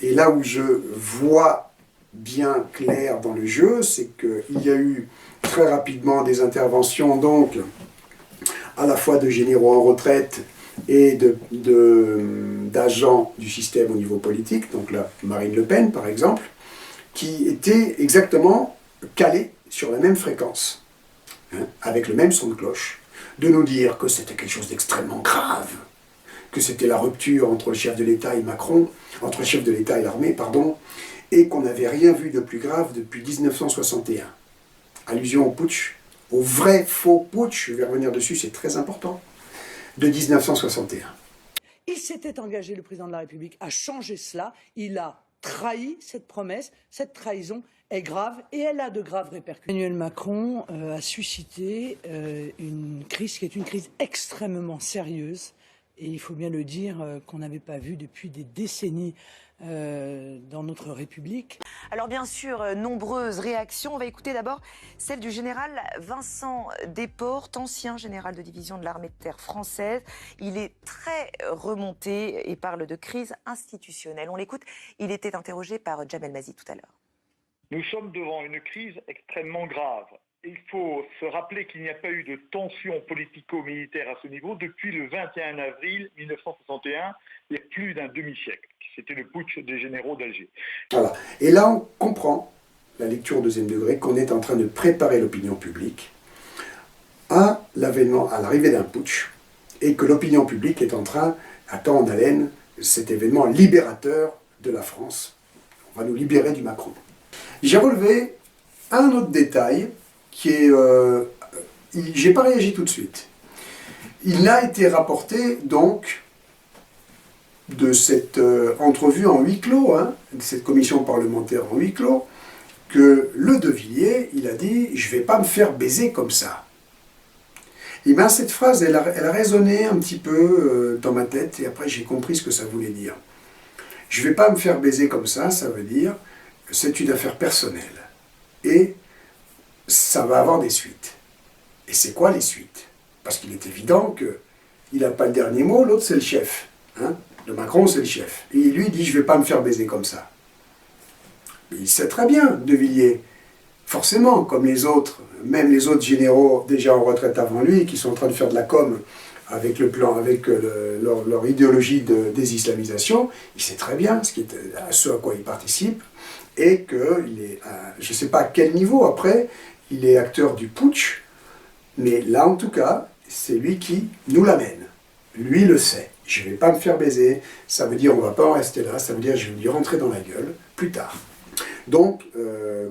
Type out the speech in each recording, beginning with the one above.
Et là où je vois bien clair dans le jeu, c'est qu'il y a eu très rapidement des interventions, donc, à la fois de généraux en retraite et d'agents du système au niveau politique, donc là, Marine Le Pen par exemple, qui étaient exactement calés sur la même fréquence, hein, avec le même son de cloche, de nous dire que c'était quelque chose d'extrêmement grave, que c'était la rupture entre le chef de l'État et Macron, entre le chef de l'État et l'armée, pardon, et qu'on n'avait rien vu de plus grave depuis 1961. Allusion au putsch, au vrai faux putsch, je vais revenir dessus, c'est très important, de 1961. Il s'était engagé, le président de la République, à changer cela. Il a trahi cette promesse. Cette trahison est grave et elle a de graves répercussions. Emmanuel Macron a suscité une crise qui est une crise extrêmement sérieuse. Et il faut bien le dire, qu'on n'avait pas vu depuis des décennies dans notre République. Alors bien sûr, nombreuses réactions. On va écouter d'abord celle du général Vincent Desportes, ancien général de division de l'armée de terre française. Il est très remonté et parle de crise institutionnelle. On l'écoute, il était interrogé par Jamel Mazi tout à l'heure. Nous sommes devant une crise extrêmement grave. Il faut se rappeler qu'il n'y a pas eu de tension politico-militaire à ce niveau depuis le 21 avril 1961, il y a plus d'un demi-siècle. C'était le putsch des généraux d'Alger. Voilà. Et là, on comprend, la lecture au deuxième degré, qu'on est en train de préparer l'opinion publique à l'arrivée d'un putsch, et que l'opinion publique est en train, attend en haleine cet événement libérateur de la France. On va nous libérer du Macron. J'ai relevé un autre détail qui est... j'ai pas réagi tout de suite. Il a été rapporté, donc, de cette entrevue en huis clos, hein, de cette commission parlementaire en huis clos, que le De Villiers, il a dit « je vais pas me faire baiser comme ça ». Et bien cette phrase, elle a résonné un petit peu dans ma tête, et après j'ai compris ce que ça voulait dire. « Je vais pas me faire baiser comme ça », ça veut dire « c'est une affaire personnelle ». Et ça va avoir des suites. Et c'est quoi les suites? Parce qu'il est évident qu'il n'a pas le dernier mot, l'autre c'est le chef. Hein, le Macron c'est le chef. Et lui dit, je ne vais pas me faire baiser comme ça. Mais il sait très bien, De Villiers, forcément, comme les autres, même les autres généraux déjà en retraite avant lui, qui sont en train de faire de la com avec le plan, avec leur idéologie de désislamisation, il sait très bien ce à quoi il participe, et qu'il est, je ne sais pas à quel niveau après, il est acteur du putsch, mais là en tout cas, c'est lui qui nous l'amène. Lui le sait. Je ne vais pas me faire baiser, ça veut dire on ne va pas en rester là, ça veut dire je vais lui rentrer dans la gueule plus tard. Donc,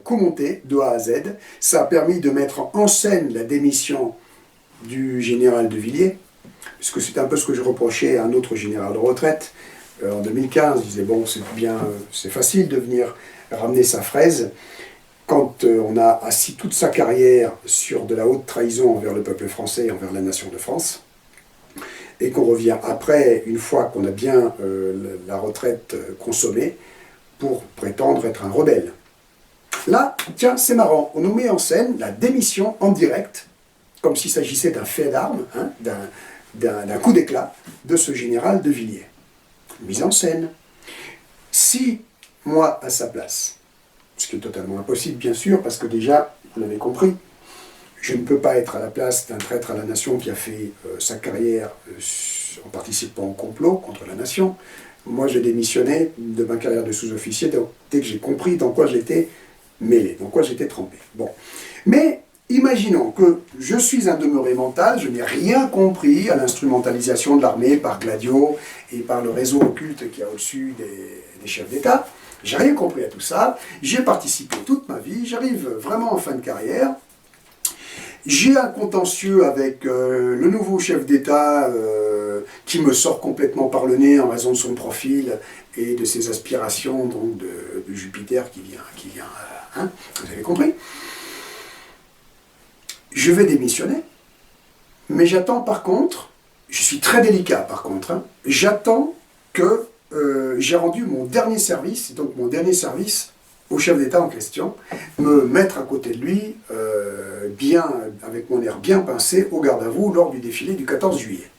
coup monté de A à Z, ça a permis de mettre en scène la démission du général De Villiers, puisque c'est un peu ce que je reprochais à un autre général de retraite en 2015. Je disais, bon, c'est facile de venir ramener sa fraise quand on a assis toute sa carrière sur de la haute trahison envers le peuple français et envers la nation de France, et qu'on revient après, une fois qu'on a bien la retraite consommée, pour prétendre être un rebelle. Là, tiens, c'est marrant, on nous met en scène la démission en direct, comme s'il s'agissait d'un fait d'armes, hein, d'un coup d'éclat de ce général De Villiers. Mise en scène. Si, moi, à sa place, ce qui est totalement impossible, bien sûr, parce que déjà, vous l'avez compris, je ne peux pas être à la place d'un traître à la nation qui a fait sa carrière en participant au complot contre la nation. Moi, j'ai démissionné de ma carrière de sous-officier dès que j'ai compris dans quoi j'étais mêlé, dans quoi j'étais trempé. Bon. Mais imaginons que je suis un demeuré mental, je n'ai rien compris à l'instrumentalisation de l'armée par Gladio et par le réseau occulte qu'il y a au-dessus des chefs d'État. J'ai rien compris à tout ça, j'ai participé toute ma vie, j'arrive vraiment en fin de carrière. J'ai un contentieux avec le nouveau chef d'État qui me sort complètement par le nez en raison de son profil et de ses aspirations donc de Jupiter qui vient hein, vous avez compris. Je vais démissionner, mais j'attends par contre, je suis très délicat par contre, hein, j'attends que j'ai rendu mon dernier service, donc mon dernier service au chef d'État en question, me mettre à côté de lui, avec mon air bien pincé, au garde à vous lors du défilé du 14 juillet.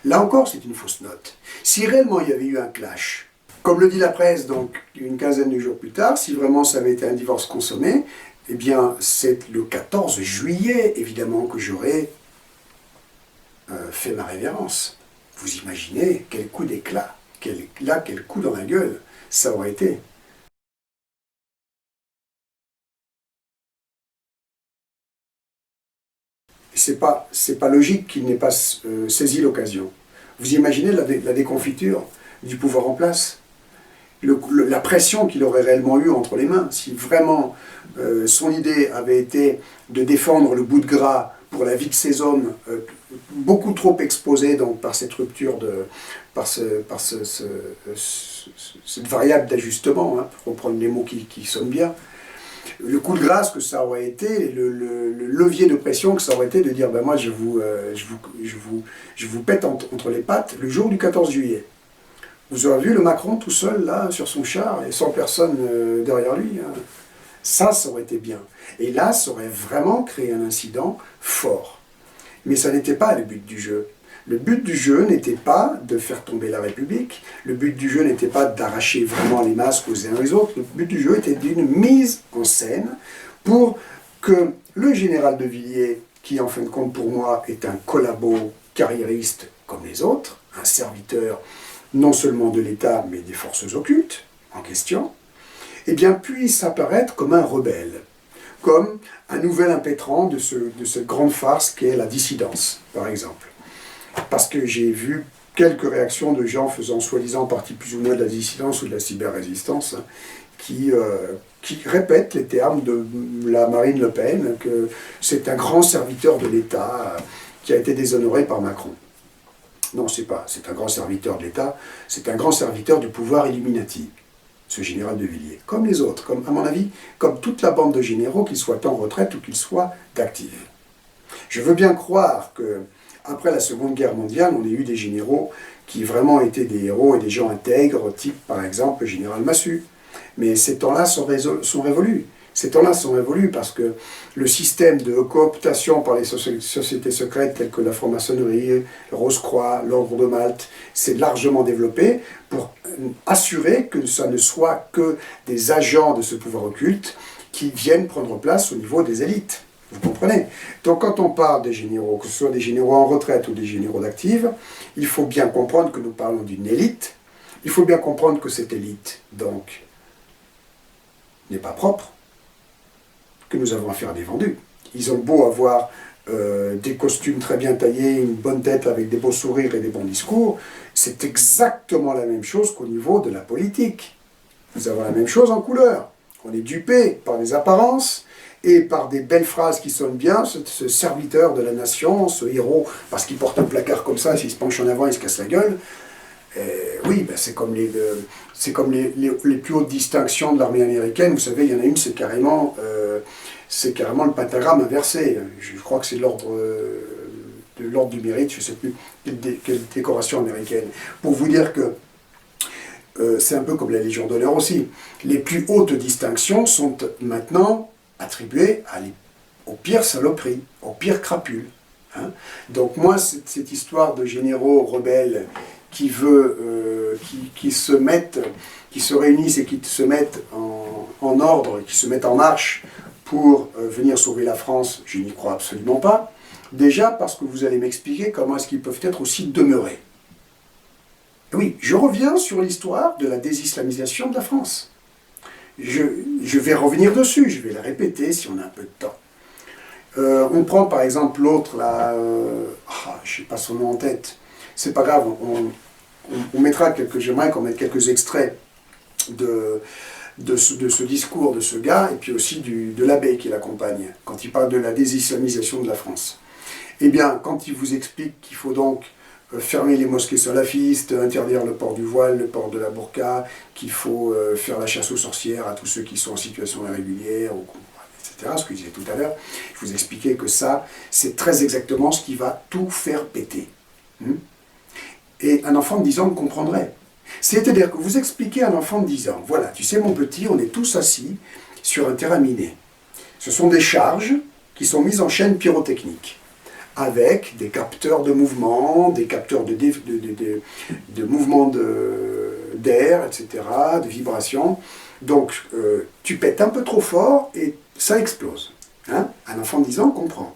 Là encore, c'est une fausse note. Si réellement il y avait eu un clash Comme le dit la presse, donc, une quinzaine de jours plus tard, si vraiment ça avait été un divorce consommé, eh bien, c'est le 14 juillet, évidemment, que j'aurais fait ma révérence. Vous imaginez quel coup d'éclat, quel coup dans la gueule ça aurait été. C'est pas logique qu'il n'ait pas saisi l'occasion. Vous imaginez la déconfiture du pouvoir en place, la pression qu'il aurait réellement eue entre les mains, si vraiment son idée avait été de défendre le bout de gras pour la vie de ces hommes, beaucoup trop exposés donc, par cette rupture, par cette variable d'ajustement, hein, pour reprendre les mots qui sonnent bien. Le coup de grâce que ça aurait été, le levier de pression que ça aurait été de dire ben moi je vous pète entre les pattes le jour du 14 juillet. Vous aurez vu le Macron tout seul là sur son char et sans personne derrière lui. Hein. Ça aurait été bien. Et là, ça aurait vraiment créé un incident fort. Mais ça n'était pas le but du jeu. Le but du jeu n'était pas de faire tomber la République, le but du jeu n'était pas d'arracher vraiment les masques aux uns aux autres, le but du jeu était d'une mise en scène pour que le général de Villiers, qui en fin de compte pour moi est un collabo carriériste comme les autres, un serviteur non seulement de l'État mais des forces occultes en question, eh bien puisse apparaître comme un rebelle, comme un nouvel impétrant de cette grande farce qu'est la dissidence, par exemple. Parce que j'ai vu quelques réactions de gens faisant soi-disant partie plus ou moins de la dissidence ou de la cyber-résistance, hein, qui répètent les termes de la Marine Le Pen, que c'est un grand serviteur de l'État qui a été déshonoré par Macron. Non, c'est un grand serviteur de l'État, c'est un grand serviteur du pouvoir Illuminati, ce général de Villiers. Comme les autres, comme, à mon avis, comme toute la bande de généraux, qu'ils soient en retraite ou qu'ils soient d'actifs. Je veux bien croire que après la Seconde Guerre mondiale, on a eu des généraux qui vraiment étaient des héros et des gens intègres, type par exemple le général Massu. Mais ces temps-là sont révolus. Ces temps-là sont révolus parce que le système de cooptation par les sociétés secrètes telles que la franc-maçonnerie, le Rose-Croix, l'Ordre de Malte, s'est largement développé pour assurer que ça ne soit que des agents de ce pouvoir occulte qui viennent prendre place au niveau des élites. Vous comprenez? Donc quand on parle des généraux, que ce soit des généraux en retraite ou des généraux d'actifs, il faut bien comprendre que nous parlons d'une élite. Il faut bien comprendre que cette élite, donc, n'est pas propre, que nous avons affaire à des vendus. Ils ont beau avoir des costumes très bien taillés, une bonne tête avec des beaux sourires et des bons discours, c'est exactement la même chose qu'au niveau de la politique. Nous avons la même chose en couleur. On est dupé par des apparences, et par des belles phrases qui sonnent bien, ce serviteur de la nation, ce héros, parce qu'il porte un placard comme ça, s'il se penche en avant, il se casse la gueule. Oui, ben c'est comme les plus hautes distinctions de l'armée américaine. Vous savez, il y en a une, c'est carrément le pentagramme inversé. Je crois que c'est de l'ordre du mérite, je ne sais plus quelle décoration américaine. Pour vous dire que c'est un peu comme la Légion d'honneur aussi. Les plus hautes distinctions sont maintenant attribué aux pires saloperies, aux pires crapules. Hein. Donc moi, cette histoire de généraux rebelles qui se réunissent et qui se mettent en ordre, qui se mettent en marche pour venir sauver la France, je n'y crois absolument pas. Déjà parce que vous allez m'expliquer comment est-ce qu'ils peuvent être aussi demeurés. Oui, je reviens sur l'histoire de la désislamisation de la France. Je vais revenir dessus, je vais la répéter si on a un peu de temps. On prend par exemple l'autre, là, je n'ai pas son nom en tête, c'est pas grave, on mettra j'aimerais qu'on mette quelques extraits de ce discours de ce gars, et puis aussi de l'abbé qui l'accompagne, quand il parle de la désislamisation de la France. Eh bien, quand il vous explique qu'il faut donc fermer les mosquées salafistes, interdire le port du voile, le port de la burqa, qu'il faut faire la chasse aux sorcières à tous ceux qui sont en situation irrégulière, etc., ce que je disais tout à l'heure, je vous expliquais que ça, c'est très exactement ce qui va tout faire péter. Et un enfant de 10 ans le comprendrait. C'est-à-dire que vous expliquez à un enfant de 10 ans, voilà, tu sais mon petit, on est tous assis sur un terrain miné. Ce sont des charges qui sont mises en chaîne pyrotechnique, avec des capteurs de mouvement, des capteurs de mouvement d'air, etc., de vibrations. Donc, tu pètes un peu trop fort et ça explose. Hein? Un enfant de 10 ans comprend.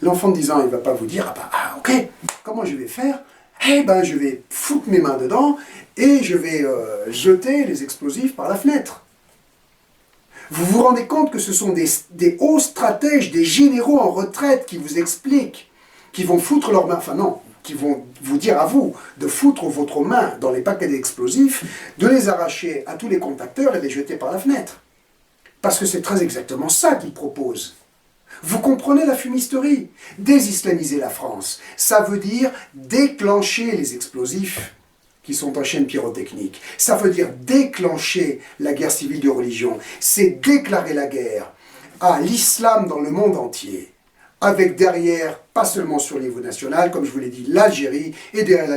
L'enfant de 10 ans, il ne va pas vous dire « Ah, ok, comment je vais faire ? Eh ben, je vais foutre mes mains dedans et je vais jeter les explosifs par la fenêtre. » Vous vous rendez compte que ce sont des hauts stratèges, des généraux en retraite qui vous expliquent, qui vont foutre leurs mains, enfin non, qui vont vous dire à vous de foutre votre main dans les paquets d'explosifs, de les arracher à tous les contacteurs et de les jeter par la fenêtre. Parce que c'est très exactement ça qu'ils proposent. Vous comprenez la fumisterie? Désislamiser la France, ça veut dire déclencher les explosifs qui sont en chaîne pyrotechnique. Ça veut dire déclencher la guerre civile de religion. C'est déclarer la guerre à l'islam dans le monde entier. Avec derrière, pas seulement sur le niveau national, comme je vous l'ai dit, l'Algérie, et derrière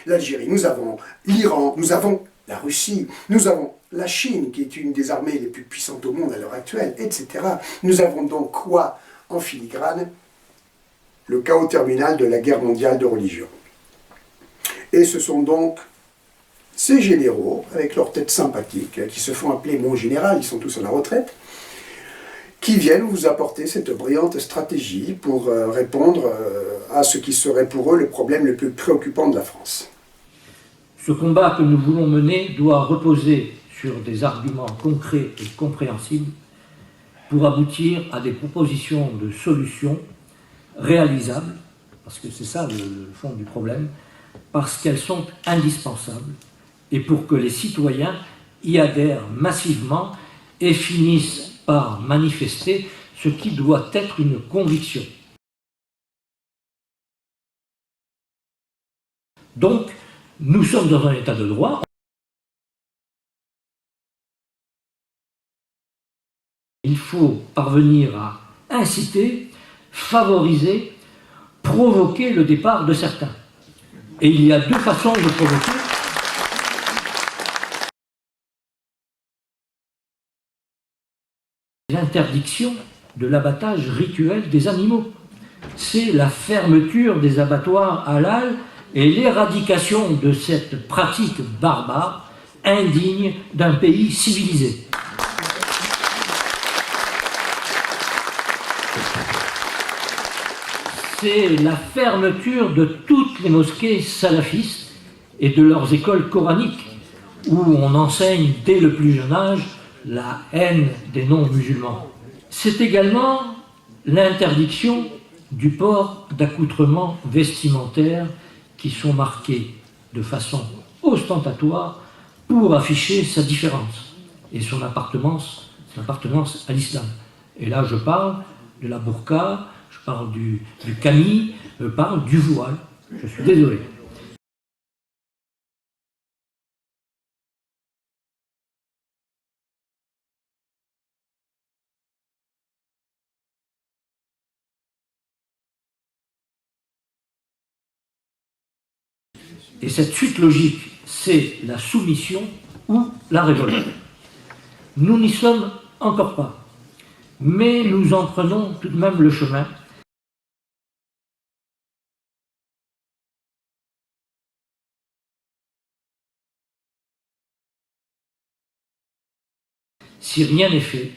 l'Algérie, nous avons l'Iran, nous avons la Russie, nous avons la Chine, qui est une des armées les plus puissantes au monde à l'heure actuelle, etc. Nous avons donc quoi en filigrane? Le chaos terminal de la guerre mondiale de religion. Et ce sont donc ces généraux, avec leur tête sympathique, qui se font appeler mon général, ils sont tous à la retraite, qui viennent vous apporter cette brillante stratégie pour répondre à ce qui serait pour eux le problème le plus préoccupant de la France. Ce combat que nous voulons mener doit reposer sur des arguments concrets et compréhensibles pour aboutir à des propositions de solutions réalisables, parce que c'est ça le fond du problème, parce qu'elles sont indispensables et pour que les citoyens y adhèrent massivement et finissent par manifester ce qui doit être une conviction. Donc, nous sommes dans un état de droit. Il faut parvenir à inciter, favoriser, provoquer le départ de certains. Et il y a deux façons de provoquer. L'interdiction de l'abattage rituel des animaux. C'est la fermeture des abattoirs halal et l'éradication de cette pratique barbare, indigne d'un pays civilisé. C'est la fermeture de toutes les mosquées salafistes et de leurs écoles coraniques, où on enseigne dès le plus jeune âge la haine des non-musulmans. C'est également l'interdiction du port d'accoutrements vestimentaires qui sont marqués de façon ostentatoire pour afficher sa différence et son appartenance à l'islam. Et là, je parle de la burqa, je parle du kami, je parle du voile. Je suis désolé. Et cette suite logique, c'est la soumission ou la révolte. Nous n'y sommes encore pas, mais nous en prenons tout de même le chemin. Si rien n'est fait,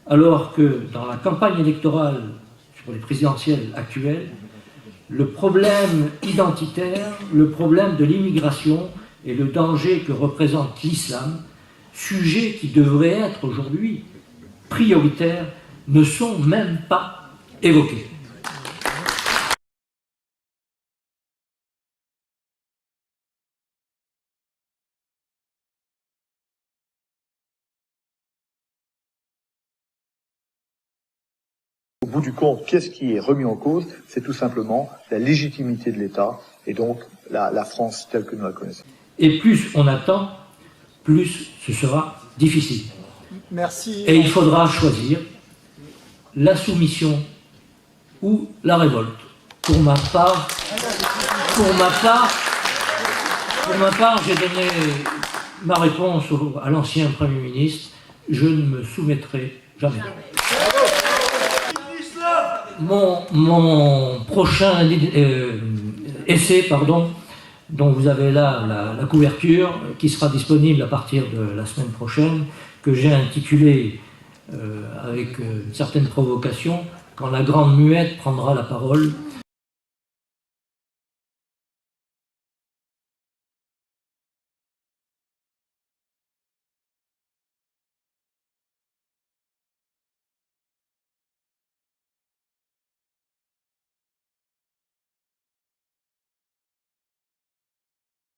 alors que dans la campagne électorale sur les présidentielles actuelles, le problème identitaire, le problème de l'immigration et le danger que représente l'islam, sujets qui devraient être aujourd'hui prioritaires, ne sont même pas évoqués. Au bout du compte, qu'est-ce qui est remis en cause? C'est tout simplement la légitimité de l'État et donc la France telle que nous la connaissons. Et plus on attend, plus ce sera difficile. Merci. Et il faudra choisir la soumission ou la révolte. Pour ma part, j'ai donné ma réponse à l'ancien Premier ministre. Je ne me soumettrai jamais. Mon prochain essai dont vous avez là la couverture, qui sera disponible à partir de la semaine prochaine, que j'ai intitulée, avec une certaine provocation, « Quand la grande muette prendra la parole ».